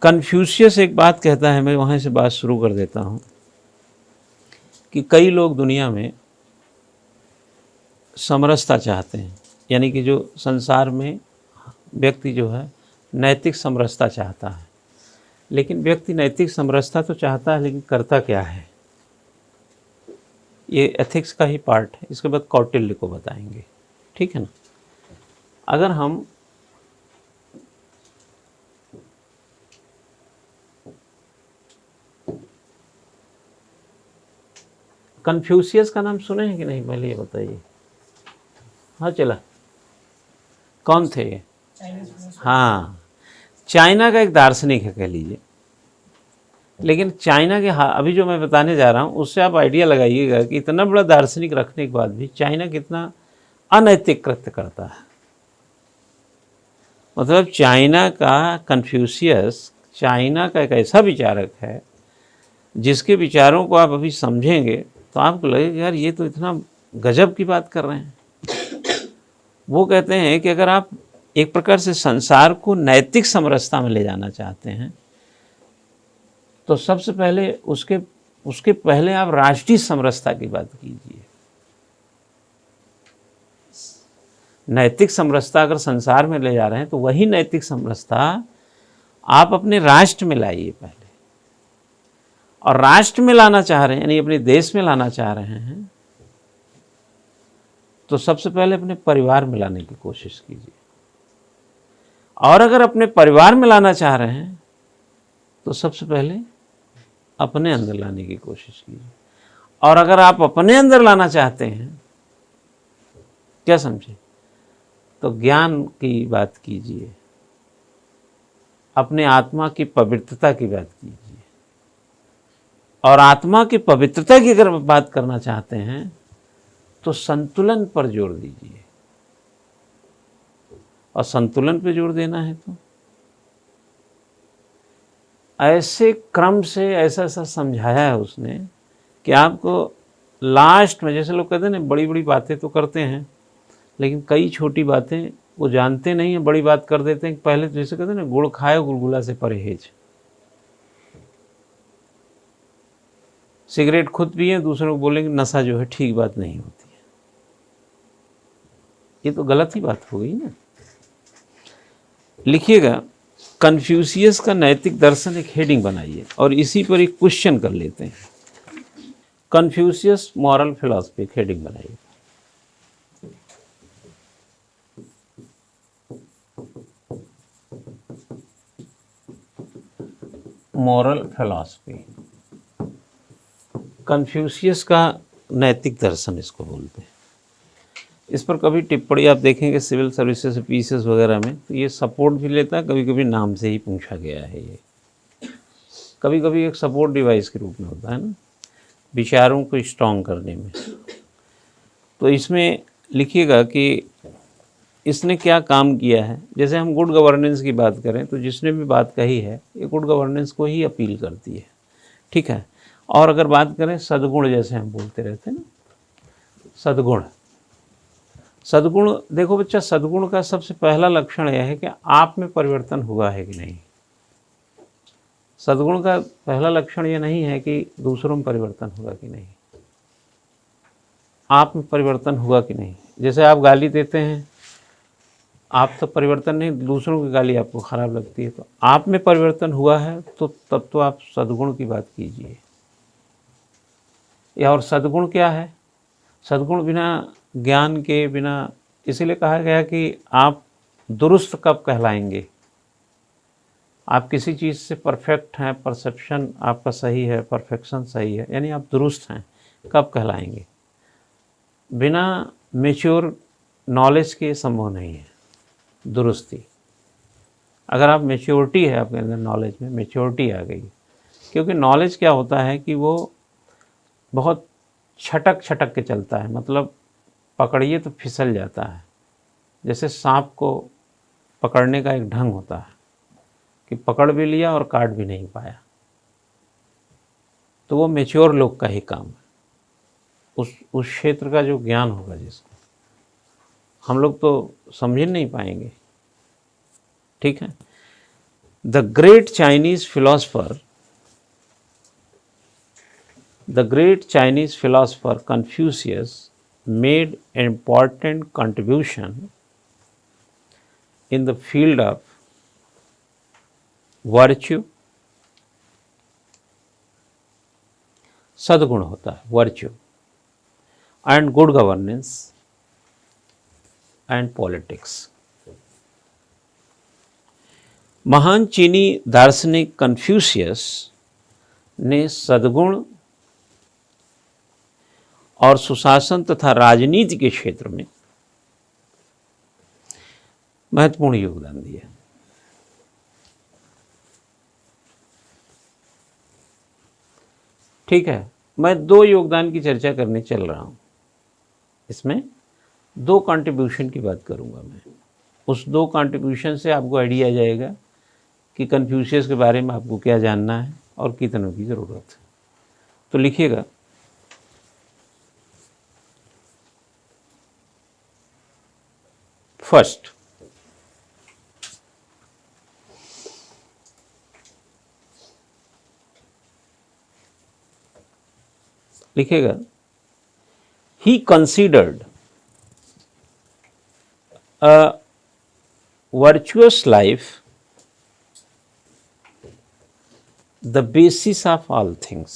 Confucius एक बात कहता है, मैं वहाँ से बात शुरू कर देता हूँ, कि कई लोग दुनिया में समरसता चाहते हैं, यानी कि जो संसार में व्यक्ति जो है नैतिक समरसता चाहता है। लेकिन व्यक्ति नैतिक समरसता तो चाहता है, लेकिन करता क्या है? ये एथिक्स का ही पार्ट है, इसके बाद कौटिल्य को बताएंगे, ठीक है ना। अगर हम कन्फ्यूशियस का नाम सुने हैं कि नहीं, पहले ये बताइए। हाँ चला, कौन थे ये? हाँ, चाइना का एक दार्शनिक है कह लीजिए। लेकिन चाइना के अभी जो मैं बताने जा रहा हूँ उससे आप आइडिया लगाइएगा कि इतना बड़ा दार्शनिक रखने के बाद भी चाइना कितना अनैतिक कृत्य करता है। मतलब चाइना का कन्फ्यूशियस, चाइना का एक ऐसा विचारक है जिसके विचारों को आप अभी समझेंगे तो आपको लगेगा यार ये तो इतना गजब की बात कर रहे हैं। वो कहते हैं कि अगर आप एक प्रकार से संसार को नैतिक समरसता में ले जाना चाहते हैं तो सबसे पहले उसके पहले आप राष्ट्रीय समरसता की बात कीजिए। नैतिक समरसता अगर संसार में ले जा रहे हैं तो वही नैतिक समरसता आप अपने राष्ट्र में लाइए पहले। और राष्ट्र में लाना चाह रहे हैं, यानी अपने देश में लाना चाह रहे हैं, तो सबसे पहले अपने परिवार में लाने की कोशिश कीजिए। और अगर अपने परिवार में लाना चाह रहे हैं तो सबसे पहले अपने अंदर लाने की कोशिश कीजिए। और अगर आप अपने अंदर लाना चाहते हैं, क्या समझे, तो ज्ञान की बात कीजिए, अपने आत्मा की पवित्रता की बात कीजिए। और आत्मा की पवित्रता की अगर बात करना चाहते हैं तो संतुलन पर जोर दीजिए। और संतुलन पे जोर देना है तो ऐसे क्रम से ऐसा ऐसा समझाया है उसने कि आपको लास्ट में, जैसे लोग कहते हैं ना बड़ी बड़ी बातें तो करते हैं लेकिन कई छोटी बातें वो जानते नहीं हैं, बड़ी बात कर देते हैं। पहले तो जैसे कहते हैं ना गुड़ खाए गुलगुला से परहेज। सिगरेट खुद पिए, दूसरों को बोलेंगे नशा जो है ठीक बात नहीं होती है, ये तो गलत ही बात हो गई ना। लिखिएगा, कन्फ्यूशियस का नैतिक दर्शन एक हेडिंग बनाइए और इसी पर एक क्वेश्चन कर लेते हैं। कन्फ्यूशियस मॉरल फिलॉसफी हेडिंग बनाइए। मॉरल फिलॉसफी, कन्फ्यूशियस का नैतिक दर्शन इसको बोलते हैं। इस पर कभी टिप्पणी आप देखेंगे सिविल सर्विसेज पीसेस वगैरह में, तो ये सपोर्ट भी लेता है, कभी कभी नाम से ही पूछा गया है। ये कभी कभी एक सपोर्ट डिवाइस के रूप में होता है ना, विचारों को स्ट्रॉन्ग करने में। तो इसमें लिखिएगा कि इसने क्या काम किया है। जैसे हम गुड गवर्नेंस की बात करें तो जिसने भी बात कही है ये गुड गवर्नेंस को ही अपील करती है, ठीक है। और अगर बात करें सद्गुण, जैसे हम बोलते रहते हैं ना, सद्गुण, सद्गुण देखो बच्चा, सद्गुण का सबसे पहला लक्षण यह है कि आप में परिवर्तन हुआ है कि नहीं। सद्गुण का पहला लक्षण यह नहीं है कि दूसरों में परिवर्तन हुआ कि नहीं, आप में परिवर्तन हुआ कि नहीं। जैसे आप गाली देते हैं, आप तो परिवर्तन नहीं, दूसरों की गाली आपको ख़राब लगती है, तो आप में परिवर्तन हुआ है तो तब तो आप सद्गुण की बात कीजिए। या और सद्गुण क्या है? सद्गुण बिना ज्ञान के, बिना, इसीलिए कहा गया कि आप दुरुस्त कब कहलाएंगे। आप किसी चीज़ से परफेक्ट हैं, परसेप्शन आपका सही है, परफेक्शन सही है, यानी आप दुरुस्त हैं, कब कहलाएंगे। बिना मेच्योर नॉलेज के संभव नहीं है दुरुस्ती। अगर आप मेच्योरिटी है आपके अंदर, नॉलेज में मेच्योरिटी आ गई, क्योंकि नॉलेज क्या होता है कि वो बहुत छटक छटक के चलता है, मतलब पकड़िए तो फिसल जाता है। जैसे सांप को पकड़ने का एक ढंग होता है कि पकड़ भी लिया और काट भी नहीं पाया, तो वो मेच्योर लोग का ही काम है, उस क्षेत्र का जो ज्ञान होगा जिसको, हम लोग तो समझ नहीं पाएंगे, ठीक है। The great Chinese philosopher Confucius made an important contribution in the field of virtue, सद्गुण होता है virtue, and good governance and politics. महान चीनी दार्शनिक कन्फ्यूशियस ने सद्गुण और सुशासन तथा राजनीति के क्षेत्र में महत्वपूर्ण योगदान दिया। ठीक है, मैं 2 योगदान की चर्चा करने चल रहा हूं। इसमें 2 कंट्रीब्यूशन की बात करूंगा मैं। उस 2 कंट्रीब्यूशन से आपको आइडिया आ जाएगा कि कन्फ्यूशियस के बारे में आपको क्या जानना है और कितनों की ज़रूरत है। तो लिखिएगा, फर्स्ट, लिखिएगा, he considered a virtuous life the basis of all things.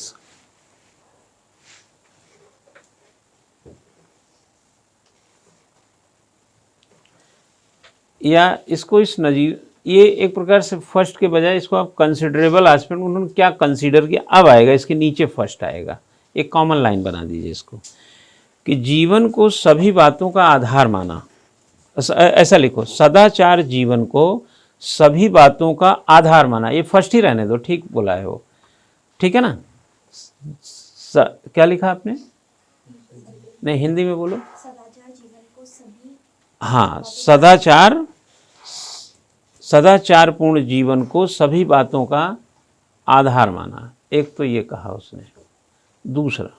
या इसको इस नजीर, ये एक प्रकार से फर्स्ट के बजाय इसको आप कंसिडरेबल एस्पेक्ट, उन्होंने क्या कंसीडर किया अब आएगा, इसके नीचे फर्स्ट आएगा। एक कॉमन लाइन बना दीजिए इसको कि जीवन को सभी बातों का आधार माना। ऐसा लिखो, सदाचार जीवन को सभी बातों का आधार माना। ये फर्स्ट ही रहने दो, ठीक बोला है वो, ठीक है ना। क्या लिखा आपने? नहीं, हिंदी में बोलो। सदाचार जीवन को सभी, हाँ, सदाचारपूर्ण जीवन को सभी बातों का आधार माना। एक तो ये कहा उसने। दूसरा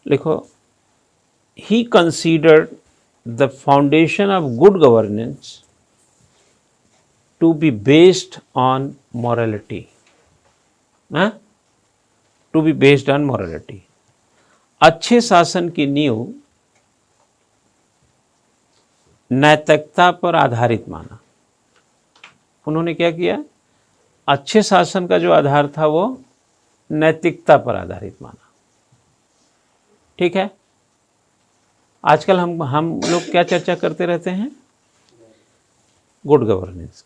लिखो, he considered the foundation of good governance to be based on morality. To be based on morality. अच्छे शासन की नींव नैतिकता पर आधारित माना। उन्होंने क्या किया? अच्छे शासन का जो आधार था वो नैतिकता पर आधारित माना। ठीक है, आजकल हम लोग क्या चर्चा करते रहते हैं? गुड गवर्नेंस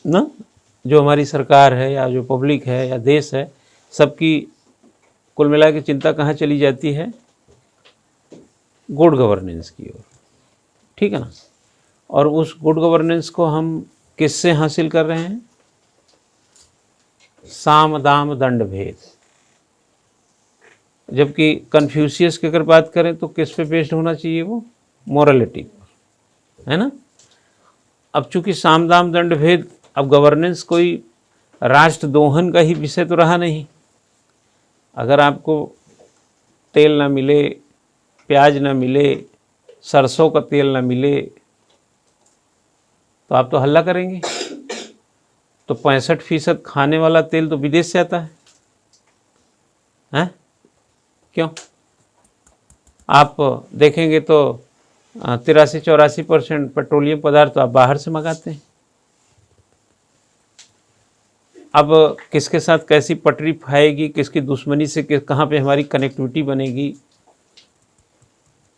ना। जो हमारी सरकार है या जो पब्लिक है या देश है, सबकी कुल मिला के चिंता कहाँ चली जाती है? गुड गवर्नेंस की ओर। ठीक है ना। और उस गुड गवर्नेंस को हम किससे हासिल कर रहे हैं? साम दाम दंड भेद। जबकि कन्फ्यूशियस की अगर बात करें तो किस पे बेस्ड होना चाहिए? वो मोरलिटी पर, है ना। अब चूंकि साम दाम दंड भेद, अब गवर्नेंस कोई राष्ट्र दोहन का ही विषय तो रहा नहीं। अगर आपको तेल ना मिले, प्याज ना मिले, सरसों का तेल ना मिले तो आप तो हल्ला करेंगे। तो 65% खाने वाला तेल तो विदेश से आता है, हैं? क्यों? आप देखेंगे तो 83-84% पेट्रोलियम पदार्थ तो आप बाहर से मंगाते हैं। अब किसके साथ कैसी पटरी खाएगी, किसकी दुश्मनी से कहाँ पे हमारी कनेक्टिविटी बनेगी,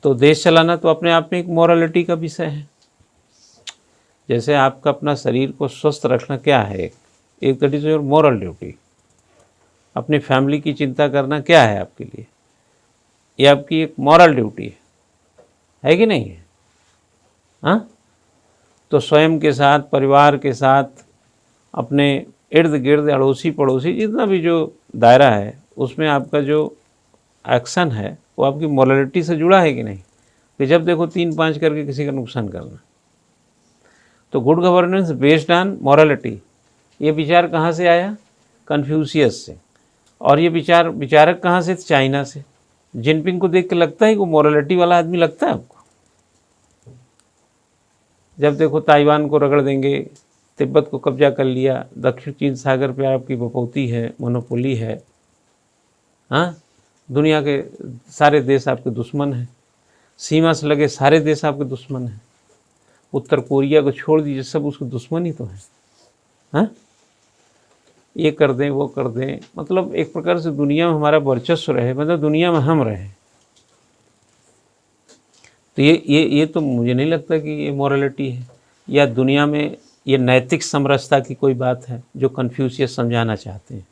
तो देश चलाना तो अपने आप में एक मोरालिटी का विषय है। जैसे आपका अपना शरीर को स्वस्थ रखना क्या है? एक that is your moral duty. अपनी फैमिली की चिंता करना क्या है आपके लिए? ये आपकी एक मॉरल ड्यूटी है कि नहीं है? हाँ, तो स्वयं के साथ, परिवार के साथ, अपने इर्द गिर्द, अड़ोसी पड़ोसी, जितना भी जो दायरा है, उसमें आपका जो एक्शन है वो आपकी मोरालिटी से जुड़ा है कि नहीं? कि जब देखो 3-5 करके किसी का नुकसान करना। तो good governance based on morality, ये विचार कहाँ से आया? कन्फ्यूशियस से। और ये विचारक कहाँ से? चाइना से। जिनपिंग को देख के लगता है कि वो मोरालिटी वाला आदमी लगता है आपको? जब देखो ताइवान को रगड़ देंगे, तिब्बत को कब्जा कर लिया, दक्षिण चीन सागर पे आपकी बपौती है, मोनोपोली है। हाँ, दुनिया के सारे देश आपके दुश्मन हैं, सीमा से लगे सारे देश आपके दुश्मन हैं। उत्तर कोरिया को छोड़ दीजिए, सब उसके दुश्मन ही तो हैं। हाँ, ये कर दें वो कर दें, मतलब एक प्रकार से दुनिया में हमारा वर्चस्व रहे, मतलब दुनिया में हम रहें। तो ये तो मुझे नहीं लगता कि ये मॉरलिटी है, या दुनिया में ये नैतिक समरसता की कोई बात है जो कन्फ्यूशियस समझाना चाहते हैं।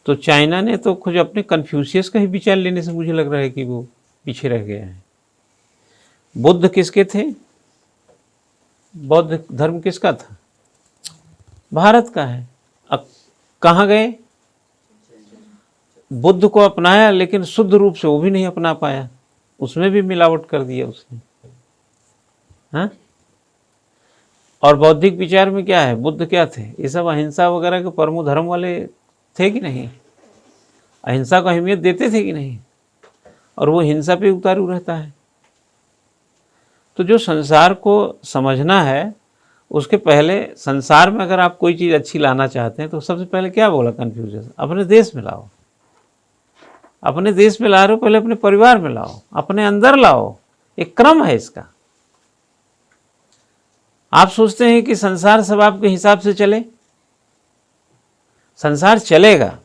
तो चाइना ने तो खुद अपने कन्फ्यूशियस का ही विचार लेने से मुझे लग रहा है कि वो पीछे रह गया है। बुद्ध किसके थे? बौद्ध धर्म किसका था? भारत का है। अब कहाँ गए? बुद्ध को अपनाया, लेकिन शुद्ध रूप से वो भी नहीं अपना पाया, उसमें भी मिलावट कर दिया उसने। हाँ, और बौद्धिक विचार में क्या है? बुद्ध क्या थे? ये सब अहिंसा वगैरह के परमो धर्म वाले थे कि नहीं? अहिंसा को अहमियत देते थे कि नहीं? और वो हिंसा पे उतारू रहता है। तो जो संसार को समझना है, उसके पहले संसार में अगर आप कोई चीज़ अच्छी लाना चाहते हैं तो सबसे पहले क्या बोला कन्फ्यूशियस? अपने देश में लाओ। अपने देश में ला रहे हो, पहले अपने परिवार में लाओ, अपने अंदर लाओ। एक क्रम है इसका। आप सोचते हैं कि संसार सब आपके हिसाब से चले? संसार चलेगा,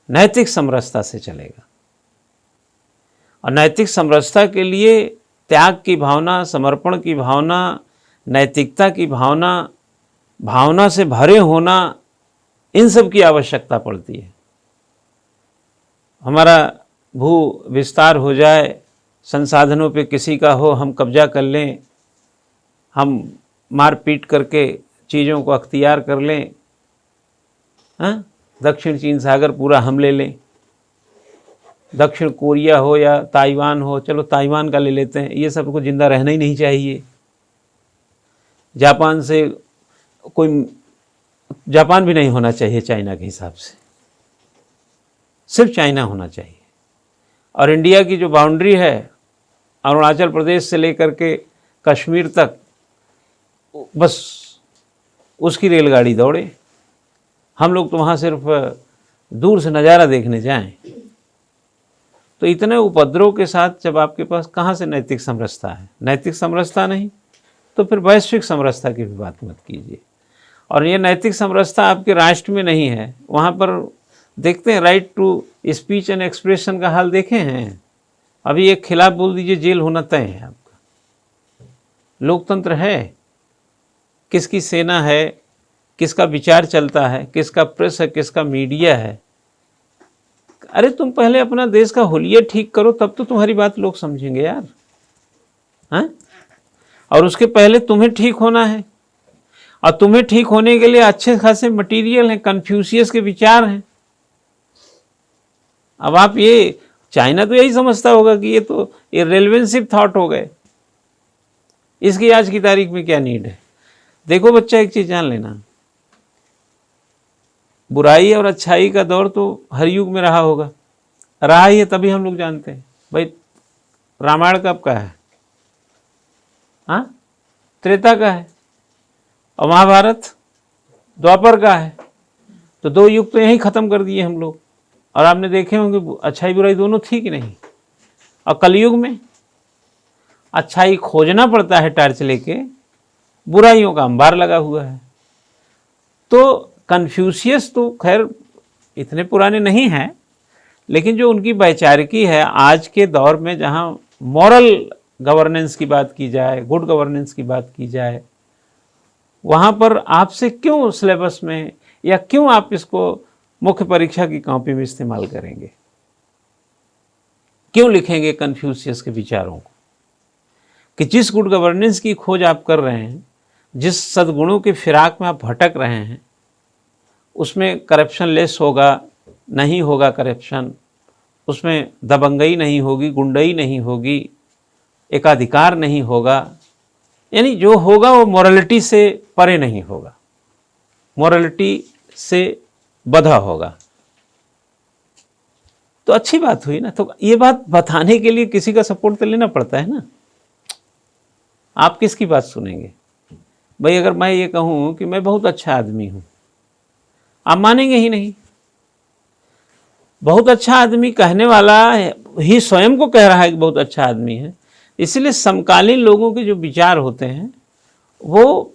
नैतिक समरसता से चलेगा। और नैतिक समरसता के लिए त्याग की भावना, समर्पण की भावना, नैतिकता की भावना, भावना से भरे होना, इन सब की आवश्यकता पड़ती है। हमारा भू विस्तार हो जाए, संसाधनों पे किसी का हो, हम कब्जा कर लें, हम मारपीट करके चीज़ों को अख्तियार कर लें। हाँ, दक्षिण चीन सागर पूरा हम ले लें। दक्षिण कोरिया हो या ताइवान हो, चलो ताइवान का ले लेते हैं, ये सबको जिंदा रहना ही नहीं चाहिए। जापान से कोई, जापान भी नहीं होना चाहिए चाइना के हिसाब से, सिर्फ चाइना होना चाहिए। और इंडिया की जो बाउंड्री है, अरुणाचल प्रदेश से लेकर के कश्मीर तक, बस उसकी रेलगाड़ी दौड़े, हम लोग तो वहाँ सिर्फ दूर से नज़ारा देखने जाएं। तो इतने उपद्रव के साथ जब आपके पास कहाँ से नैतिक समरसता है? नैतिक समरसता नहीं तो फिर वैश्विक समरसता की भी बात मत कीजिए। और ये नैतिक समरसता आपके राष्ट्र में नहीं है। वहाँ पर देखते हैं right to speech and expression का हाल देखे हैं। अभी एक खिलाफ बोल दीजिए, जेल होना तय है आपका। लोकतंत्र है, किसकी सेना है, किसका विचार चलता है, किसका प्रेस है, किसका मीडिया है। अरे तुम पहले अपना देश का हुलिया ठीक करो, तब तो तुम्हारी बात लोग समझेंगे यार। हाँ, और उसके पहले तुम्हें ठीक होना है। और तुम्हें ठीक होने के लिए अच्छे खासे मटेरियल हैं, कन्फ्यूशियस के विचार हैं। अब आप ये, चाइना तो यही समझता होगा कि ये तो इर्रेलेवेंसिव थॉट हो गए, इसकी आज की तारीख में क्या नीड है। देखो बच्चा, एक चीज़ जान लेना, बुराई और अच्छाई का दौर तो हर युग में रहा होगा, रहा ही है, तभी हम लोग जानते हैं। भाई रामायण कब का है? हाँ, त्रेता का है। और महाभारत द्वापर का है। तो 2 युग तो यहीं ख़त्म कर दिए हम लोग। और आपने देखे होंगे अच्छाई बुराई दोनों थी कि नहीं। और कलयुग में अच्छाई खोजना पड़ता है टार्च लेके, बुराइयों का अंबार लगा हुआ है। तो कन्फ्यूशियस तो खैर इतने पुराने नहीं हैं, लेकिन जो उनकी वैचारिकी है आज के दौर में, जहाँ मॉरल गवर्नेंस की बात की जाए, गुड गवर्नेंस की बात की जाए, वहाँ पर आपसे क्यों सिलेबस में, या क्यों आप इसको मुख्य परीक्षा की कॉपी में इस्तेमाल करेंगे? क्यों लिखेंगे कन्फ्यूशियस के विचारों को? कि जिस गुड गवर्नेंस की खोज आप कर रहे हैं, जिस सद्गुणों के फिराक में आप भटक रहे हैं, उसमें करप्शन लेस होगा, नहीं होगा करप्शन, उसमें दबंगई नहीं होगी, गुंडई नहीं होगी, एकाधिकार नहीं होगा, यानी जो होगा वो मॉरलिटी से परे नहीं होगा, मॉरलिटी से बधा होगा। तो अच्छी बात हुई ना। तो ये बात बताने के लिए किसी का सपोर्ट तो लेना पड़ता है ना। आप किसकी बात सुनेंगे? भाई अगर मैं ये कहूँ कि मैं बहुत अच्छा आदमी हूँ, आप मानेंगे ही नहीं। बहुत अच्छा आदमी कहने वाला ही स्वयं को कह रहा है कि बहुत अच्छा आदमी है, इसलिए समकालीन लोगों के जो विचार होते हैं वो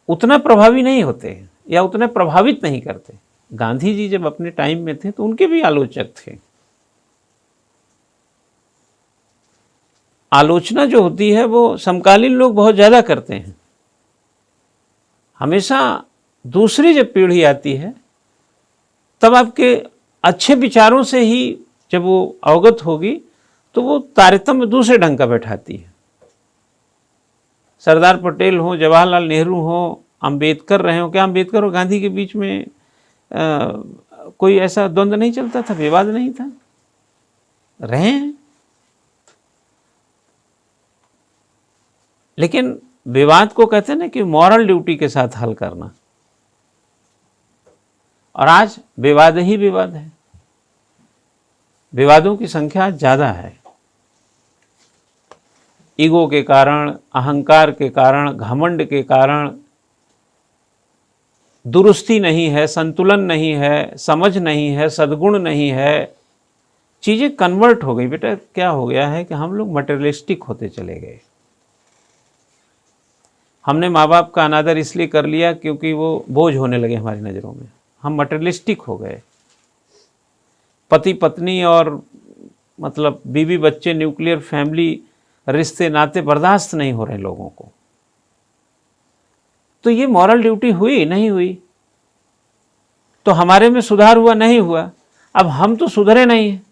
उतना प्रभावी नहीं होते हैं या उतने प्रभावित नहीं करते। गांधी जी जब अपने टाइम में थे तो उनके भी आलोचक थे। आलोचना जो होती है वो समकालीन लोग बहुत ज़्यादा करते हैं। हमेशा दूसरी जब पीढ़ी आती है तब आपके अच्छे विचारों से ही जब वो अवगत होगी तो वो तारतम्य दूसरे ढंग का बैठाती है। सरदार पटेल हो, जवाहरलाल नेहरू हो, अंबेडकर रहे हो, क्या अंबेडकर और गांधी के बीच में कोई ऐसा द्वंद्व नहीं चलता था, विवाद नहीं था? रहे हैं, लेकिन विवाद को कहते हैं ना कि मॉरल ड्यूटी के साथ हल करना, और आज विवाद ही विवाद है। विवादों की संख्या ज़्यादा है। ईगो के कारण, अहंकार के कारण, घमंड के कारण, दुरुस्ती नहीं है, संतुलन नहीं है, समझ नहीं है, सद्गुण नहीं है, चीज़ें कन्वर्ट हो गई। बेटा क्या हो गया है कि हम लोग मटेरियलिस्टिक होते चले गए। हमने माँ बाप का अनादर इसलिए कर लिया क्योंकि वो बोझ होने लगे हमारी नज़रों में। हम मटेरियलिस्टिक हो गए। पति पत्नी और मतलब बीवी बच्चे, न्यूक्लियर फैमिली, रिश्ते नाते बर्दाश्त नहीं हो रहे लोगों को। तो ये मॉरल ड्यूटी हुई नहीं हुई? तो हमारे में सुधार हुआ नहीं हुआ? अब हम तो सुधरे नहीं हैं,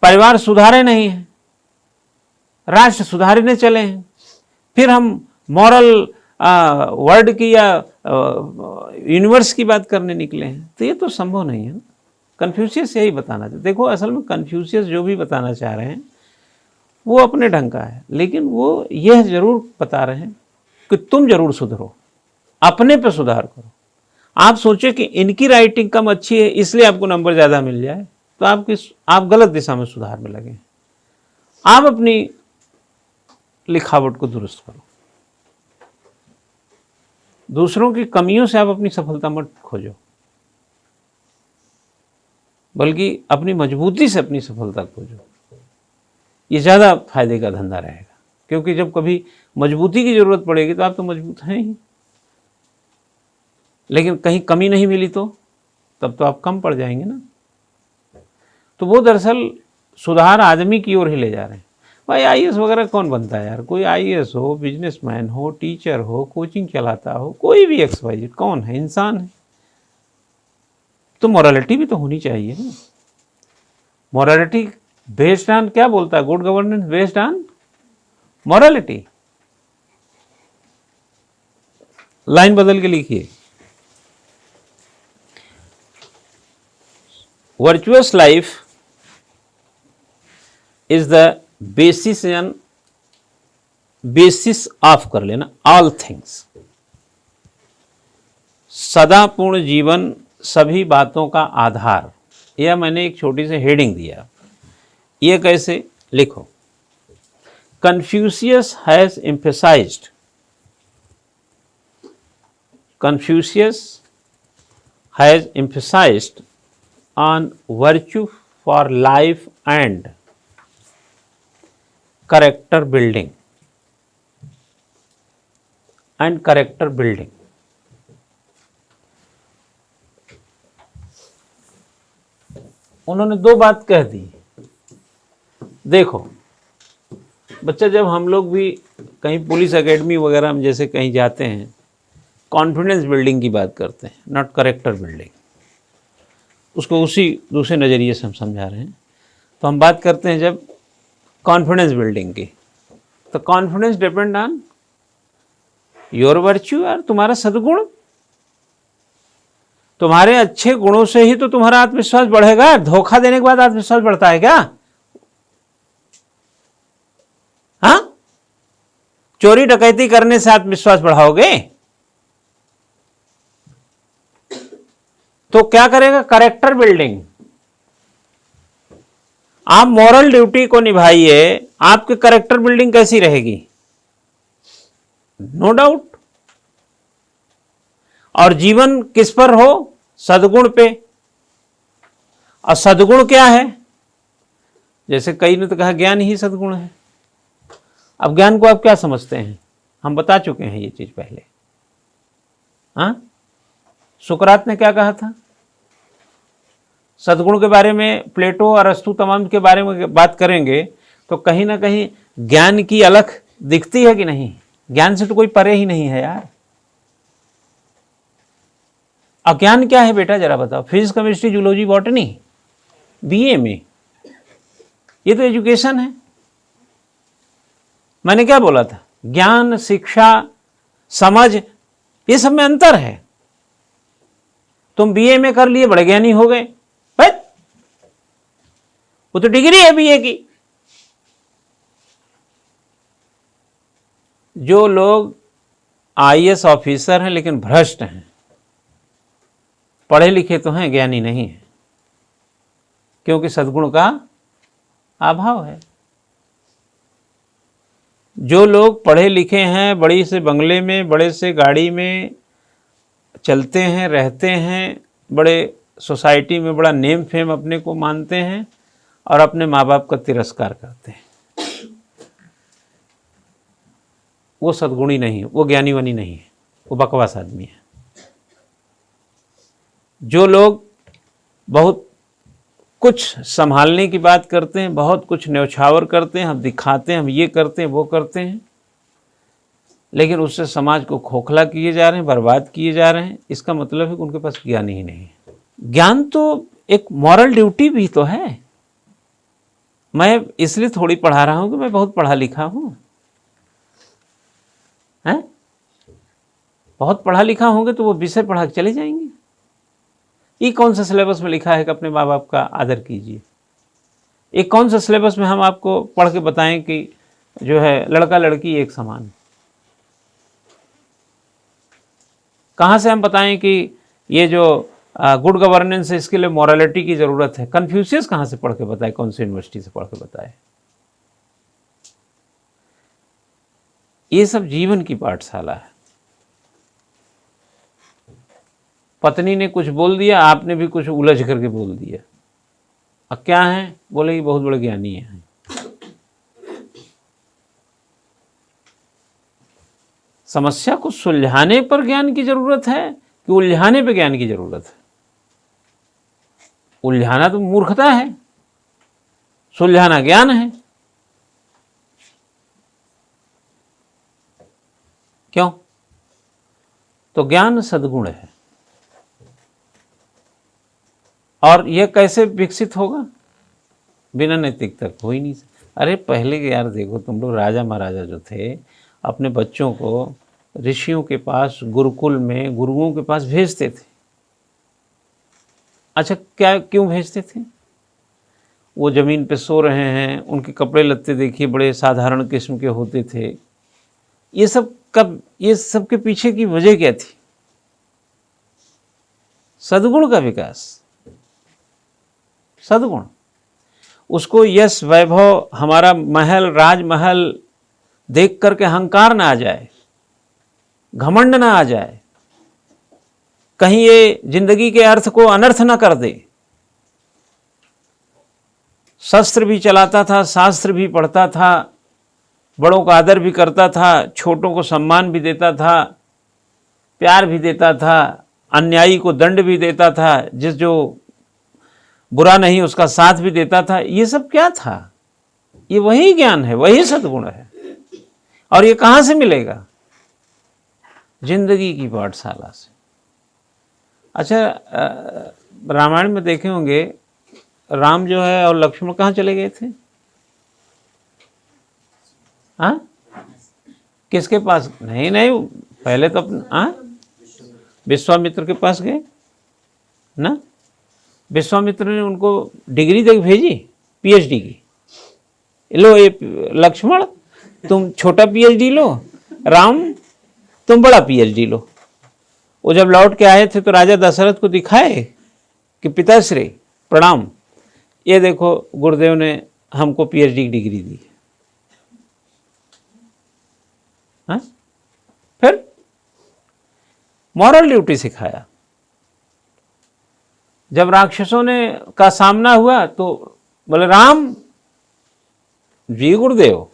परिवार सुधारे नहीं हैं, राष्ट्र सुधारने चले हैं, फिर हम मॉरल वर्ल्ड की या यूनिवर्स की बात करने निकले हैं। तो ये तो संभव नहीं है ना। कन्फ्यूशियस यही बताना चाहते। देखो असल में कन्फ्यूशियस जो भी बताना चाह रहे हैं वो अपने ढंग का है, लेकिन वो यह जरूर बता रहे हैं कि तुम जरूर सुधरो, अपने पे सुधार करो। आप सोचे कि इनकी राइटिंग कम अच्छी है इसलिए आपको नंबर ज़्यादा मिल जाए, तो आप गलत दिशा में सुधार में लगे। आप अपनी लिखावट को दुरुस्त करो। दूसरों की कमियों से आप अपनी सफलता मत खोजो, बल्कि अपनी मजबूती से अपनी सफलता खोजो। ये ज़्यादा फायदे का धंधा रहेगा, क्योंकि जब कभी मजबूती की ज़रूरत पड़ेगी तो आप तो मजबूत हैं ही, लेकिन कहीं कमी नहीं मिली तो तब तो आप कम पड़ जाएंगे ना। तो वो दरअसल सुधार आदमी की ओर ही ले जा रहे हैं। भाई आईएएस वगैरह कौन बनता है यार? कोई आईएएस हो, बिजनेसमैन हो, टीचर हो, कोचिंग चलाता हो, कोई भी XYZ, कौन है? इंसान है। तो मोरालिटी भी तो होनी चाहिए ना। मोरालिटी बेस्ड ऑन क्या बोलता है? Good governance based on morality. Line बदल के लिखिए, virtuous life is the basis of कर लेना ऑल थिंग्स। सदा पूर्ण जीवन सभी बातों का आधार। यह मैंने एक छोटी सी हेडिंग दिया। यह कैसे? लिखो, Confucius has emphasised, Confucius has emphasised on virtue for life and character building and character building। उन्होंने दो बात कह दी। देखो बच्चा, जब हम लोग भी कहीं पुलिस एकेडमी वगैरह में जैसे कहीं जाते हैं, कॉन्फिडेंस बिल्डिंग की बात करते हैं, नॉट करेक्टर बिल्डिंग। उसको उसी दूसरे नज़रिए से हम समझा रहे हैं। तो हम बात करते हैं जब कॉन्फिडेंस बिल्डिंग की, तो confidence depend on your virtue, और तुम्हारा सद्गुण। तुम्हारे अच्छे गुणों से ही तो तुम्हारा आत्मविश्वास बढ़ेगा। धोखा देने के बाद आत्मविश्वास बढ़ता है क्या? हाँ, चोरी डकैती करने से आत्मविश्वास बढ़ाओगे तो क्या करेगा? Character building. आप मॉरल ड्यूटी को निभाइए, आपकी करेक्टर बिल्डिंग कैसी रहेगी? No doubt. और जीवन किस पर हो? सद्गुण पे। और सद्गुण क्या है? जैसे कई ने तो कहा ज्ञान ही सद्गुण है। अब ज्ञान को आप क्या समझते हैं? हम बता चुके हैं ये चीज पहले। हाँ, सुकरात ने क्या कहा था? सद्गुण के बारे में प्लेटो और अरस्तु तमाम के बारे में बात करेंगे तो कहीं ना कहीं ज्ञान की अलख दिखती है कि नहीं? ज्ञान से तो कोई परे ही नहीं है यार। अज्ञान क्या है बेटा, जरा बताओ। Physics, chemistry, zoology, botany, BA में, ये तो एजुकेशन है। मैंने क्या बोला था? ज्ञान, शिक्षा, समझ, ये सब में अंतर है। तुम बीए में कर लिए, बड़े ज्ञानी हो गए, वो तो डिग्री है बीए की। जो लोग आईएएस ऑफिसर हैं लेकिन भ्रष्ट हैं, पढ़े लिखे तो हैं, ज्ञानी नहीं है, क्योंकि सद्गुण का अभाव है। जो लोग पढ़े लिखे हैं, बड़ी से बंगले में, बड़े से गाड़ी में चलते हैं, रहते हैं, बड़े सोसाइटी में बड़ा नेम फेम अपने को मानते हैं और अपने माँ बाप का तिरस्कार करते हैं, वो सद्गुणी नहीं है, वो ज्ञानी वानी नहीं है, वो बकवास आदमी है। जो लोग बहुत कुछ संभालने की बात करते हैं, बहुत कुछ न्यौछावर करते हैं, हम दिखाते हैं, हम ये करते हैं, वो करते हैं, लेकिन उससे समाज को खोखला किए जा रहे हैं, बर्बाद किए जा रहे हैं, इसका मतलब है कि उनके पास ज्ञान ही नहीं है। ज्ञान तो एक मॉरल ड्यूटी भी तो है। मैं इसलिए थोड़ी पढ़ा रहा हूं कि मैं बहुत पढ़ा लिखा हूं, हैं? बहुत पढ़ा लिखा होंगे तो वो विषय पढ़ा के चले जाएंगे। ये कौन सा सिलेबस में लिखा है कि अपने माँ बाप का आदर कीजिए? एक कौन सा सिलेबस में हम आपको पढ़ के बताएं कि जो है लड़का लड़की एक समान? कहाँ से हम बताएं कि ये जो गुड गवर्नेंस है इसके लिए मॉरलिटी की ज़रूरत है? कन्फ्यूशियस कहाँ से पढ़ के बताए? कौन सी यूनिवर्सिटी से पढ़ के बताए? ये सब जीवन की पाठशाला है। पत्नी ने कुछ बोल दिया, आपने भी कुछ उलझ करके बोल दिया। अब क्या है? बोले ये बहुत बड़े ज्ञानी हैं। समस्या को सुलझाने पर ज्ञान की जरूरत है कि उलझाने पे ज्ञान की जरूरत है? उलझाना तो मूर्खता है, सुलझाना ज्ञान है। क्यों? तो ज्ञान सद्गुण है। और यह कैसे विकसित होगा? बिना नैतिकता हो ही नहीं। अरे पहले के यार देखो, तुम लोग राजा महाराजा जो थे अपने बच्चों को ऋषियों के पास, गुरुकुल में गुरुओं के पास भेजते थे। अच्छा, क्या क्यों भेजते थे? वो ज़मीन पे सो रहे हैं, उनके कपड़े लत्ते देखिए बड़े साधारण किस्म के होते थे। ये सब के पीछे की वजह क्या थी? सद्गुण का विकास। सद्गुण, उसको यश वैभव, हमारा महल राजमहल देख करके अहंकार ना आ जाए, घमंड ना आ जाए, कहीं ये जिंदगी के अर्थ को अनर्थ ना कर दे। शस्त्र भी चलाता था, शास्त्र भी पढ़ता था, बड़ों का आदर भी करता था, छोटों को सम्मान भी देता था, प्यार भी देता था, अन्यायी को दंड भी देता था, जिस जो बुरा नहीं उसका साथ भी देता था। ये सब क्या था? ये वही ज्ञान है, वही सद्गुण है। और ये कहाँ से मिलेगा? जिंदगी की पाठशाला से। अच्छा, रामायण में देखे होंगे राम जो है और लक्ष्मण कहाँ चले गए थे? हाँ, किसके पास? नहीं, पहले तो विश्वामित्र के पास गए ना। विश्वामित्र ने उनको डिग्री दे भेजी, पीएचडी की। लो ये लक्ष्मण तुम छोटा पीएचडी लो, राम तुम बड़ा पीएचडी लो। वो जब लौट के आए थे तो राजा दशरथ को दिखाए कि पिताश्री प्रणाम, ये देखो गुरुदेव ने हमको पीएचडी की डिग्री दी। हाँ, मॉरल ड्यूटी सिखाया। जब राक्षसों ने का सामना हुआ तो बोले राम जी गुरुदेव,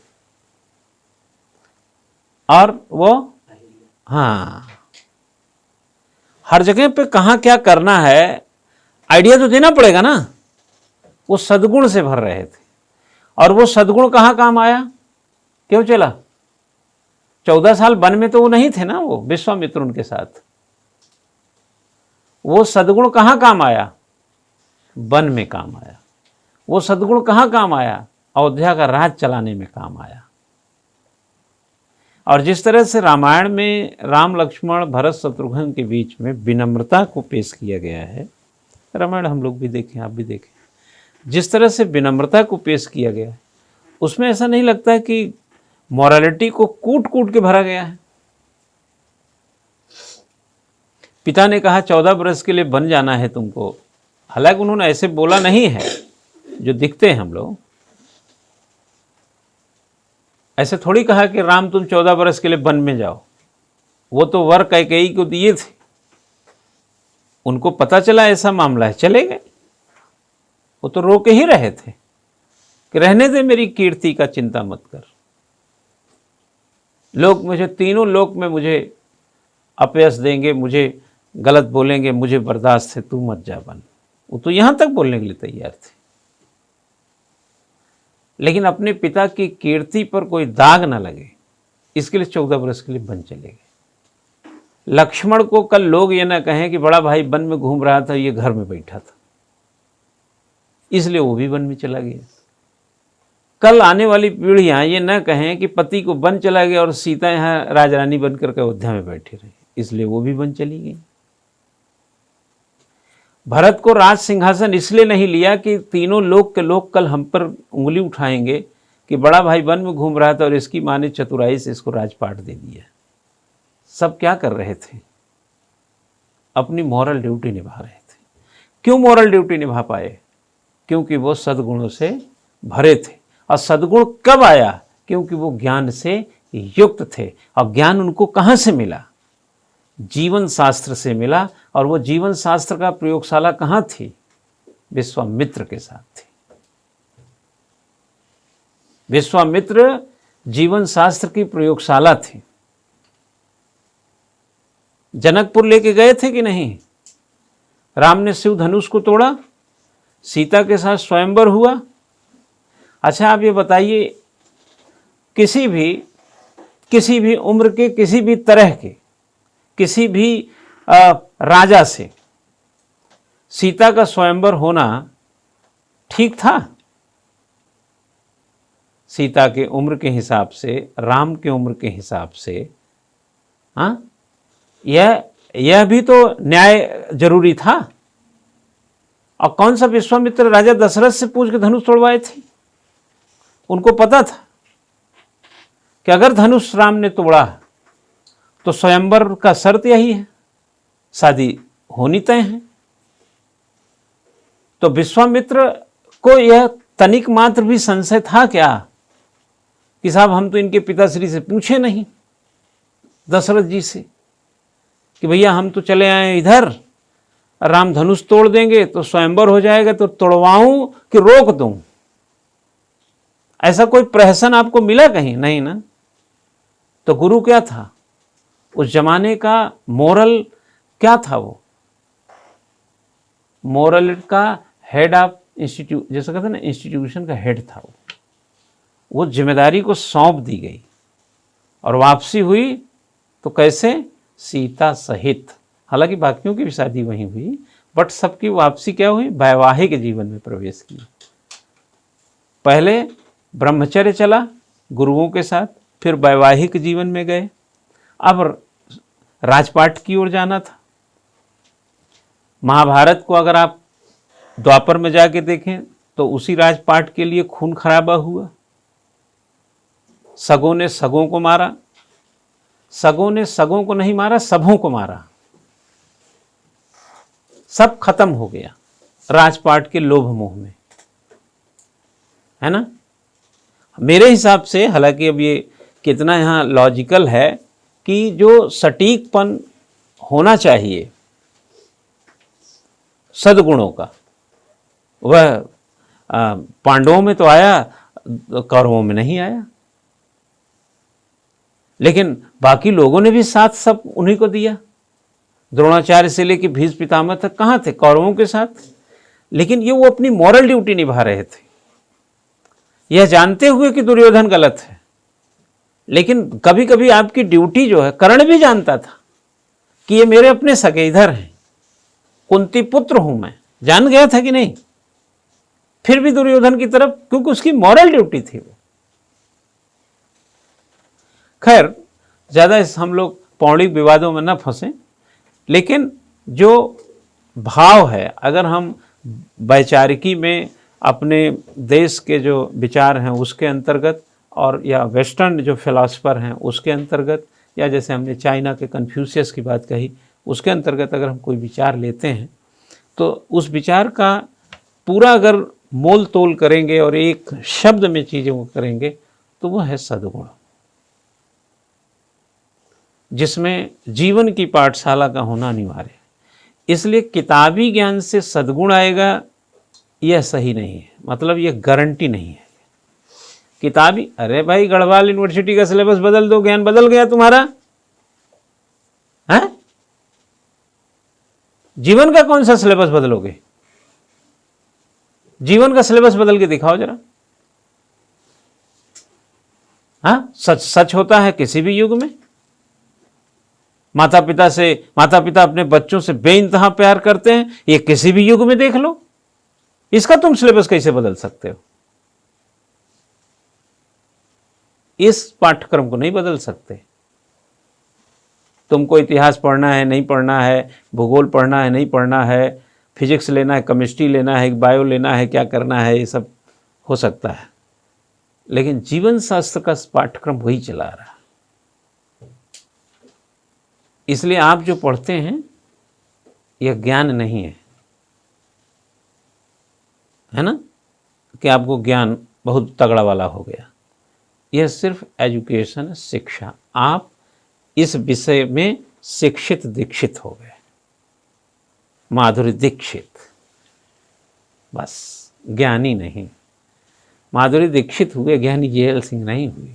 और वो हाँ, हर जगह पे कहाँ क्या करना है आइडिया तो देना पड़ेगा ना। वो सद्गुण से भर रहे थे, और वो सद्गुण कहाँ काम आया, क्यों चला? 14 साल वन में तो वो नहीं थे ना, वो विश्वामित्र उनके साथ। वो सद्गुण कहाँ काम आया? वन में काम आया। वो सद्गुण कहाँ काम आया? अयोध्या का राज चलाने में काम आया। और जिस तरह से रामायण में राम लक्ष्मण भरत शत्रुघ्न के बीच में विनम्रता को पेश किया गया है, रामायण हम लोग भी देखें, आप भी देखें, जिस तरह से विनम्रता को पेश किया गया है, उसमें ऐसा नहीं लगता है कि मॉरलिटी को कूट कूट के भरा गया है। पिता ने कहा 14 वर्ष के लिए बन जाना है तुमको, हालांकि उन्होंने ऐसे बोला नहीं है जो दिखते हैं हम लोग। ऐसे थोड़ी कहा कि राम तुम 14 वर्ष के लिए वन में जाओ। वो तो वर कैकेयी को दिए थे, उनको पता चला ऐसा मामला है, चले गए। वो तो रोके ही रहे थे कि रहने दे, मेरी कीर्ति का चिंता मत कर। लोग मुझे तीनों लोक में मुझे अपयश देंगे, मुझे गलत बोलेंगे, मुझे बर्दाश्त है, तू मत जा बन। वो तो यहां तक बोलने के लिए तैयार थे, लेकिन अपने पिता की कीर्ति पर कोई दाग ना लगे इसके लिए 14 वर्ष के लिए वन चले गए। लक्ष्मण को कल लोग ये ना कहें कि बड़ा भाई वन में घूम रहा था, ये घर में बैठा था, इसलिए वो भी वन में चला गया। कल आने वाली पीढ़ियां ये ना कहें कि पति को वन चला गया और सीता यहाँ राजरानी बनकर के अयोध्या में बैठी रही, इसलिए वो भी वन चली गई। भरत को राज सिंहासन इसलिए नहीं लिया कि तीनों लोक के लोग कल हम पर उंगली उठाएंगे कि बड़ा भाई वन में घूम रहा था और इसकी मां ने चतुराई से इसको राजपाट दे दिया। सब क्या कर रहे थे? अपनी मॉरल ड्यूटी निभा रहे थे। क्यों मॉरल ड्यूटी निभा पाए? क्योंकि वो सद्गुणों से भरे थे। और सद्गुण कब आया? क्योंकि वो ज्ञान से युक्त थे। और ज्ञान उनको कहाँ से मिला? जीवन शास्त्र से मिला। और वो जीवन शास्त्र का प्रयोगशाला कहाँ थी? विश्वामित्र के साथ थी। विश्वामित्र जीवन शास्त्र की प्रयोगशाला थी। जनकपुर लेके गए थे कि नहीं? राम ने शिव धनुष को तोड़ा, सीता के साथ स्वयंवर हुआ। अच्छा आप ये बताइए, किसी भी उम्र के, किसी भी तरह के, किसी भी राजा से सीता का स्वयंवर होना ठीक था? सीता के उम्र के हिसाब से, राम के उम्र के हिसाब से, हाँ, यह भी तो न्याय जरूरी था। और कौन सा विश्वामित्र राजा दशरथ से पूछ के धनुष तोड़वाए थे? उनको पता था कि अगर धनुष राम ने तोड़ा तो स्वयंवर का शर्त यही है, शादी होनी तय है। तो विश्वामित्र को यह तनिक मात्र भी संशय था क्या कि साहब हम तो इनके पिताश्री से पूछे नहीं, दशरथ जी से, कि भैया हम तो चले आए इधर, राम धनुष तोड़ देंगे तो स्वयंवर हो जाएगा, तो तोड़वाऊं कि रोक दूं? ऐसा कोई प्रहसन आपको मिला कहीं? नहीं ना। तो गुरु क्या था? उस जमाने का मोरल क्या था? वो मोरल का हेड ऑफ इंस्टीट्यूट, जैसा कहते हैं ना, इंस्टीट्यूशन का हेड था। वो जिम्मेदारी को सौंप दी गई और वापसी हुई तो कैसे? सीता सहित। हालांकि बाकियों की भी शादी वहीं हुई, बट सबकी वापसी क्या हुई? वैवाहिक जीवन में प्रवेश की। पहले ब्रह्मचर्य चला गुरुओं के साथ, फिर वैवाहिक जीवन में गए, अब राजपाट की ओर जाना था। महाभारत को अगर आप द्वापर में जाके देखें तो उसी राजपाट के लिए खून खराबा हुआ। सगों ने सगों को मारा, सगों ने सगों को नहीं मारा, सबों को मारा। सब खत्म हो गया राजपाट के लोभ मोह में, है ना। मेरे हिसाब से, हालांकि अब ये कितना यहाँ लॉजिकल है कि जो सटीकपन होना चाहिए सद्गुणों का, वह पांडवों में तो आया, कौरवों में नहीं आया। लेकिन बाकी लोगों ने भी साथ सब उन्हीं को दिया। द्रोणाचार्य से लेकर भीष्म पितामह तक कहाँ थे? कौरवों के साथ। लेकिन ये वो अपनी मॉरल ड्यूटी निभा रहे थे, यह जानते हुए कि दुर्योधन गलत है। लेकिन कभी कभी आपकी ड्यूटी जो है, कर्ण भी जानता था कि ये मेरे अपने सगे इधर हैं, कुंती पुत्र हूं मैं, जान गया था कि नहीं? फिर भी दुर्योधन की तरफ, क्योंकि उसकी मॉरल ड्यूटी थी वो। खैर, ज्यादा हम लोग पौराणिक विवादों में न फंसें, लेकिन जो भाव है, अगर हम वैचारिकी में अपने देश के जो विचार हैं उसके अंतर्गत, और या वेस्टर्न जो फिलासफर हैं उसके अंतर्गत, या जैसे हमने चाइना के कन्फ्यूशियस की बात कही उसके अंतर्गत अगर हम कोई विचार लेते हैं, तो उस विचार का पूरा अगर मोल तोल करेंगे और एक शब्द में चीज़ों को करेंगे, तो वह है सद्गुण, जिसमें जीवन की पाठशाला का होना अनिवार्य है। इसलिए किताबी ज्ञान से सद्गुण आएगा यह सही नहीं है, मतलब यह गारंटी नहीं है। किताबी, अरे भाई गढ़वाल यूनिवर्सिटी का सिलेबस बदल दो, ज्ञान बदल गया तुम्हारा है? जीवन का कौन सा सिलेबस बदलोगे? जीवन का सिलेबस बदल के दिखाओ जरा। हाँ, सच सच होता है किसी भी युग में। माता पिता अपने बच्चों से बेइंतहा प्यार करते हैं, ये किसी भी युग में देख लो। इसका तुम सिलेबस कैसे बदल सकते हो? इस पाठ्यक्रम को नहीं बदल सकते। तुमको इतिहास पढ़ना है, नहीं पढ़ना है, भूगोल पढ़ना है, नहीं पढ़ना है, फिजिक्स लेना है, केमिस्ट्री लेना है, बायो लेना है, क्या करना है, ये सब हो सकता है। लेकिन जीवन शास्त्र का पाठ्यक्रम वही चला रहा है। इसलिए आप जो पढ़ते हैं यह ज्ञान नहीं है ना, कि आपको ज्ञान बहुत तगड़ा वाला हो गया। यह सिर्फ एजुकेशन, शिक्षा। आप इस विषय में शिक्षित दीक्षित हो गए, माधुरी दीक्षित, बस ज्ञानी नहीं। माधुरी दीक्षित हुए, ज्ञानी जेल सिंह नहीं हुए।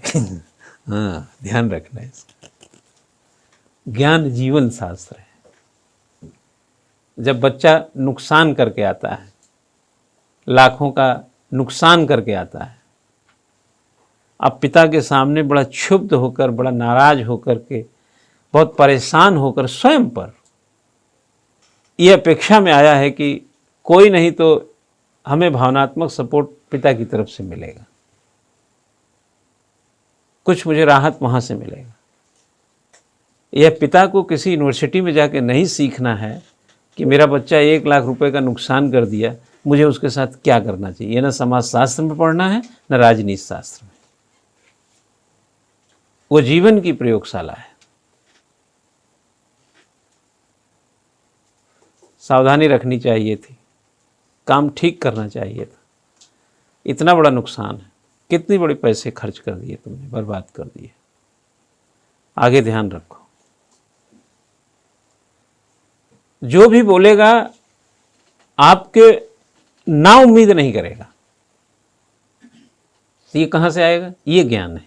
हाँ, ध्यान रखना है इसका। ज्ञान जीवन शास्त्र है। जब बच्चा नुकसान करके आता है, लाखों का नुकसान करके आता है, अब पिता के सामने बड़ा क्षुब्ध होकर, बड़ा नाराज होकर के, बहुत परेशान होकर स्वयं पर यह अपेक्षा में आया है कि कोई नहीं तो हमें भावनात्मक सपोर्ट पिता की तरफ से मिलेगा, कुछ मुझे राहत वहाँ से मिलेगा। यह पिता को किसी यूनिवर्सिटी में जाके नहीं सीखना है कि मेरा बच्चा 1 लाख रुपए का नुकसान कर दिया, मुझे उसके साथ क्या करना चाहिए। यह ना समाज शास्त्र में पढ़ना है, न राजनीति शास्त्र में। वो जीवन की प्रयोगशाला है। सावधानी रखनी चाहिए थी, काम ठीक करना चाहिए था। इतना बड़ा नुकसान है, कितने बड़े पैसे खर्च कर दिए तुमने, बर्बाद कर दिए। आगे ध्यान रखो। जो भी बोलेगा आपके ना उम्मीद नहीं करेगा। ये कहां से आएगा? ये ज्ञान है।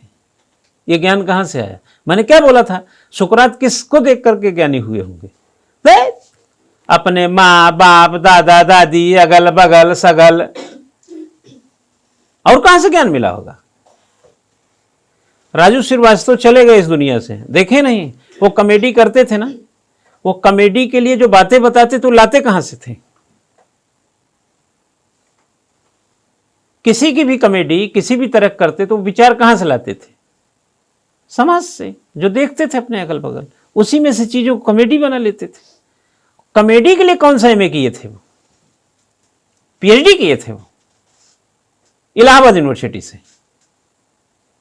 ये ज्ञान कहां से आया? मैंने क्या बोला था? सुकरात किसको देख करके ज्ञानी हुए होंगे? अपने माँ बाप, दादा दादी, अगल बगल सगल। और कहां से ज्ञान मिला होगा? राजू श्रीवास्तव चले गए इस दुनिया से, देखे नहीं? वो कॉमेडी करते थे ना, वो कॉमेडी के लिए जो बातें बताते तो लाते कहां से थे? किसी की भी कॉमेडी किसी भी तरह करते तो विचार कहां से लाते थे? समाज से, जो देखते थे अपने अगल बगल, उसी में से चीजों को कॉमेडी बना लेते थे। कॉमेडी के लिए कौन सा एमए किए थे? वो पीएचडी किए थे, वो इलाहाबाद यूनिवर्सिटी से।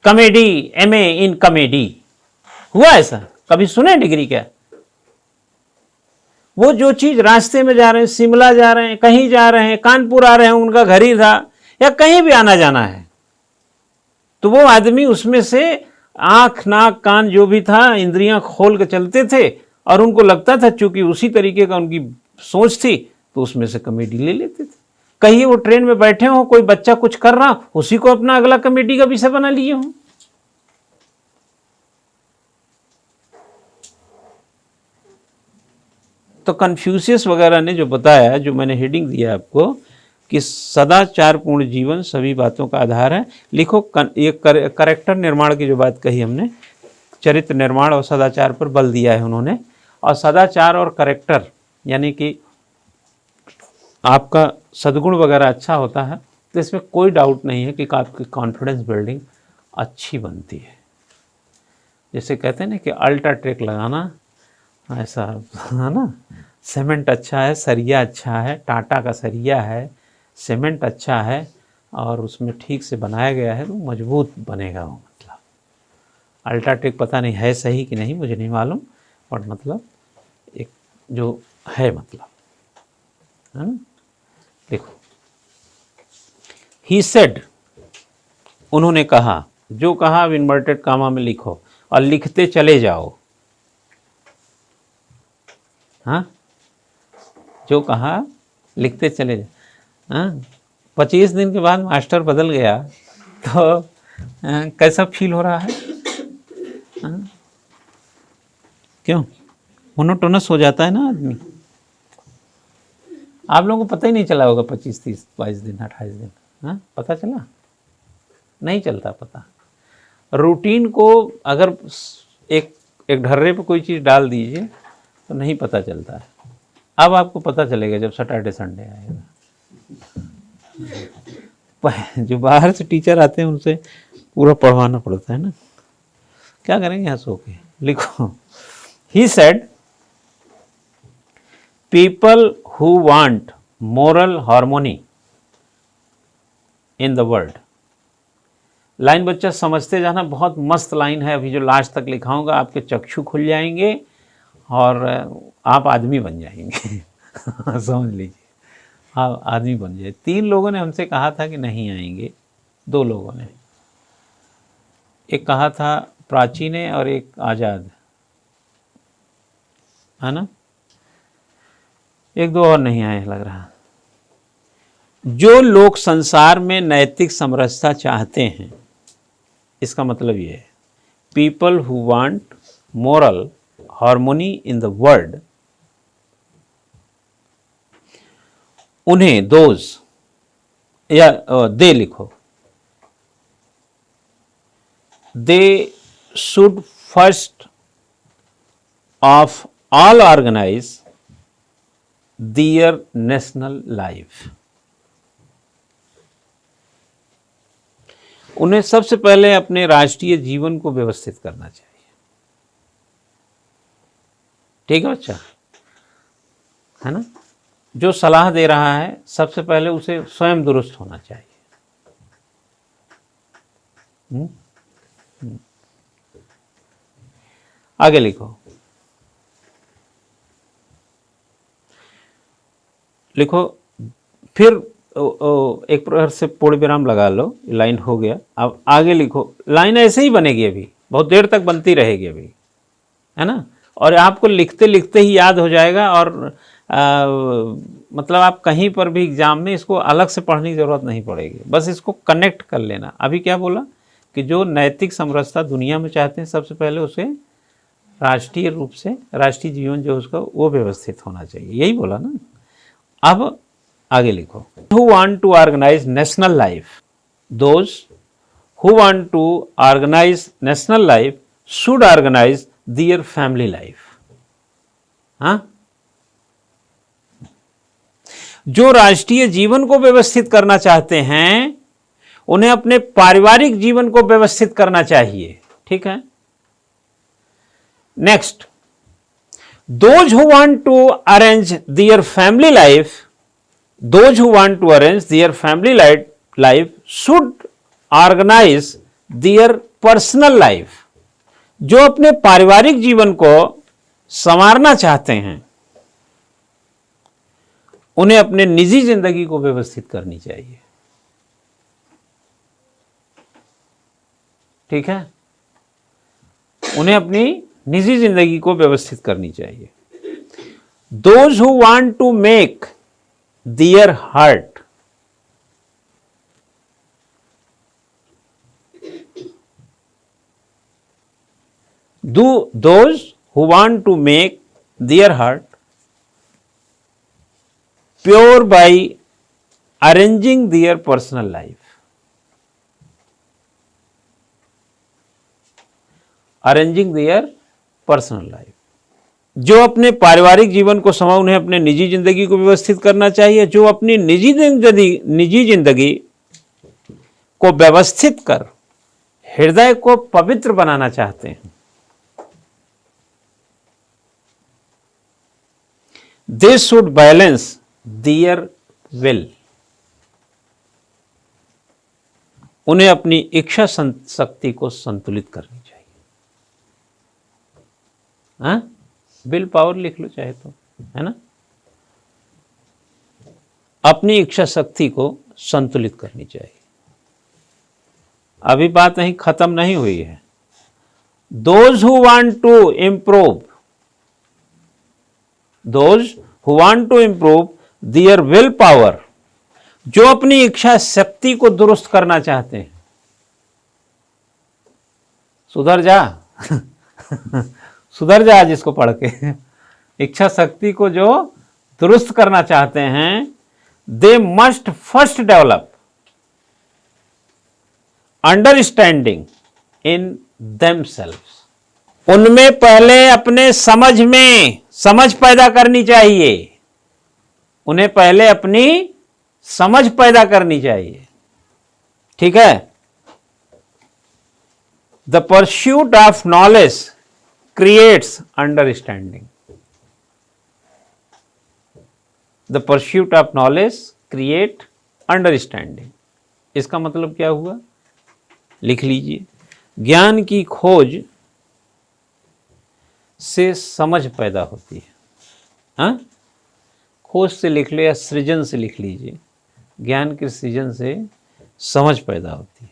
कॉमेडी, एमए इन कॉमेडी हुआ ऐसा? कभी सुने डिग्री क्या? वो जो चीज रास्ते में जा रहे हैं, शिमला जा रहे हैं, कहीं जा रहे हैं, कानपुर आ रहे हैं, उनका घर ही था, या कहीं भी आना जाना है, तो वो आदमी उसमें से आंख नाक कान जो भी था, इंद्रियां खोल के चलते थे और उनको लगता था चूंकि उसी तरीके का उनकी सोच थी तो उसमें से कॉमेडी ले लेते थे। कहीं वो ट्रेन में बैठे हों, कोई बच्चा कुछ कर रहा, उसी को अपना अगला कॉमेडी का विषय बना लिए हों। तो कन्फ्यूशियस वगैरह ने जो बताया, जो मैंने हेडिंग दिया आपको कि सदाचार पूर्ण जीवन सभी बातों का आधार है। लिखो ये करेक्टर निर्माण की जो बात कही हमने, चरित्र निर्माण और सदाचार पर बल दिया है उन्होंने। और सदाचार और करेक्टर यानी कि आपका सद्गुण वगैरह अच्छा होता है तो इसमें कोई डाउट नहीं है कि आपकी कॉन्फिडेंस बिल्डिंग अच्छी बनती है। जैसे कहते हैं ना कि अल्ट्राटेक लगाना, ऐसा है ना, सीमेंट अच्छा है, सरिया अच्छा है, टाटा का सरिया है, सीमेंट अच्छा है और उसमें ठीक से बनाया गया है तो मजबूत बनेगा वो। मतलब अल्ट्राटेक पता नहीं है सही कि नहीं, मुझे नहीं मालूम, और मतलब एक जो है मतलब, है ना। देखो, ही सेड, उन्होंने कहा, जो कहा अब इन्वर्टेड कामा में लिखो और लिखते चले जाओ। हाँ, जो कहा लिखते चले जाओ। हाँ, 25 दिन के बाद मास्टर बदल गया तो कैसा फील हो रहा है? हाँ? क्यों मोनोटोनस हो जाता है ना आदमी। आप लोगों को पता ही नहीं चला होगा 25, 30, 22 दिन, 28 दिन। हाँ, पता चला? नहीं चलता पता। रूटीन को अगर एक ढर्रे पे कोई चीज़ डाल दीजिए तो नहीं पता चलता है। अब आपको पता चलेगा जब सैटरडे संडे आएगा। जो बाहर से टीचर आते हैं उनसे पूरा पढ़वाना पड़ता है ना, क्या करेंगे यहाँ सो के। लिखो, he said, people who want moral harmony in the world. Line बच्चा समझते जाना, बहुत मस्त लाइन है। अभी जो लास्ट तक लिखाऊंगा आपके चक्षु खुल जाएंगे और आप आदमी बन जाएंगे। समझ लीजिए, आप आदमी बन जाए। 3 लोगों ने हमसे कहा था कि नहीं आएंगे, 2 लोगों ने, एक कहा था प्राची ने और एक आज़ाद, है ना, 1-2 और नहीं आए लग रहा। जो लोग संसार में नैतिक समरसता चाहते हैं, इसका मतलब ये है, people who want moral harmony in the world, उन्हें दोज या दे लिखो, they should first of all organise their national life. उन्हें सबसे पहले अपने राष्ट्रीय जीवन को व्यवस्थित करना चाहिए। ठीक है बच्चा, है ना। जो सलाह दे रहा है सबसे पहले उसे स्वयं दुरुस्त होना चाहिए। आगे लिखो, फिर एक प्रकार से पूर्ण विराम लगा लो, लाइन हो गया। अब आगे लिखो, लाइन ऐसे ही बनेगी, अभी बहुत देर तक बनती रहेगी अभी, है ना। और आपको लिखते लिखते ही याद हो जाएगा। और मतलब आप कहीं पर भी एग्जाम में इसको अलग से पढ़ने की ज़रूरत नहीं पड़ेगी, बस इसको कनेक्ट कर लेना। अभी क्या बोला कि जो नैतिक समरसता दुनिया में चाहते हैं, सबसे पहले उसे राष्ट्रीय रूप से, राष्ट्रीय जीवन जो उसका वो व्यवस्थित होना चाहिए, यही बोला ना। अब आगे लिखो, who want to organise national life, those who want to organise national life should organise their family life. हाँ, जो राष्ट्रीय जीवन को व्यवस्थित करना चाहते हैं उन्हें अपने पारिवारिक जीवन को व्यवस्थित करना चाहिए। ठीक है। Next, those who want to arrange their family life, those who want to arrange their family life should organise their personal life. जो अपने पारिवारिक जीवन को संवारना चाहते हैं उन्हें अपने निजी जिंदगी को व्यवस्थित करनी चाहिए। ठीक है, उन्हें अपनी निजी जिंदगी को व्यवस्थित करनी चाहिए। Those who want to make their heart those who want to make their heart pure by arranging their personal life, arranging their personal life, जो अपने पारिवारिक जीवन को समय उन्हें अपने निजी जिंदगी को व्यवस्थित करना चाहिए। जो अपनी निजी जिंदगी को व्यवस्थित कर हृदय को पवित्र बनाना चाहते हैं, they should balance their will, उन्हें अपनी इच्छा शक्ति को संतुलित करनी चाहिए। हाँ, विल पावर लिख लो चाहे तो, है ना। अपनी इच्छा शक्ति को संतुलित करनी चाहिए। अभी बात नहीं खत्म नहीं हुई है। Those who want to improve, those who want to improve their will power, जो अपनी इच्छा शक्ति को दुरुस्त करना चाहते हैं, सुधर जा सुधर जा जिसको पढ़ के, इच्छा शक्ति को जो दुरुस्त करना चाहते हैं, they must first develop understanding in themselves, उनमें पहले अपने समझ में समझ पैदा करनी चाहिए। उन्हें पहले अपनी समझ पैदा करनी चाहिए। ठीक है। The pursuit of knowledge creates understanding, the pursuit of knowledge create understanding. इसका मतलब क्या हुआ, लिख लीजिए। ज्ञान की खोज से समझ पैदा होती है। हाँ, खोज से लिख लो या सृजन से लिख लीजिए। ज्ञान के सृजन से समझ पैदा होती है।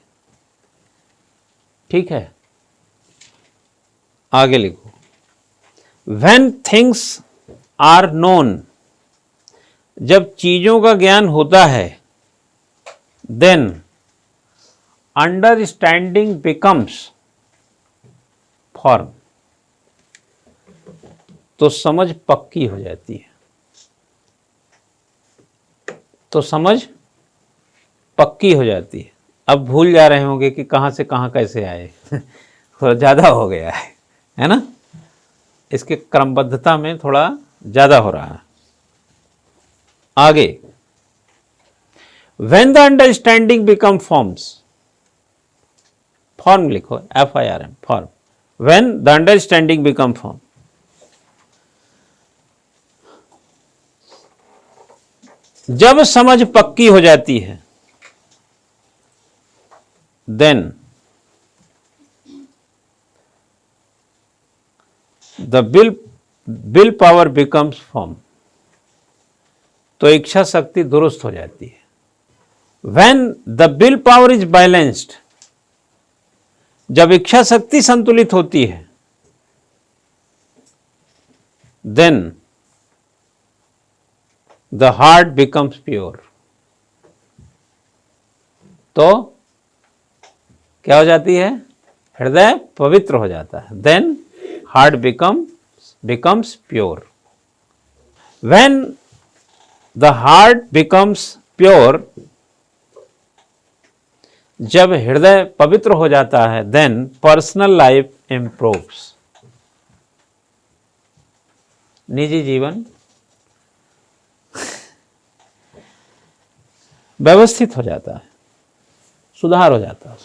ठीक है, आगे लिखो। When things are known, जब चीजों का ज्ञान होता है, then understanding becomes firm, तो समझ पक्की हो जाती है। तो समझ पक्की हो जाती है। अब भूल जा रहे होंगे कि कहां से कहां कैसे आए थोड़ा ज़्यादा हो गया है ना। इसके क्रमबद्धता में थोड़ा ज़्यादा हो रहा है। आगे, when the understanding become forms, form लिखो, FIRM, form. when the understanding become form, जब समझ पक्की हो जाती है, then the will power becomes form, तो इच्छा शक्ति दुरुस्त हो जाती है। when the will power is balanced, जब इच्छा शक्ति संतुलित होती है, then the heart becomes pure, तो क्या हो जाती है, हृदय पवित्र हो जाता है। then heart becomes pure. when the heart becomes pure, जब हृदय पवित्र हो जाता है, then personal life improves, निजी जीवन व्यवस्थित हो जाता है, सुधार हो जाता है।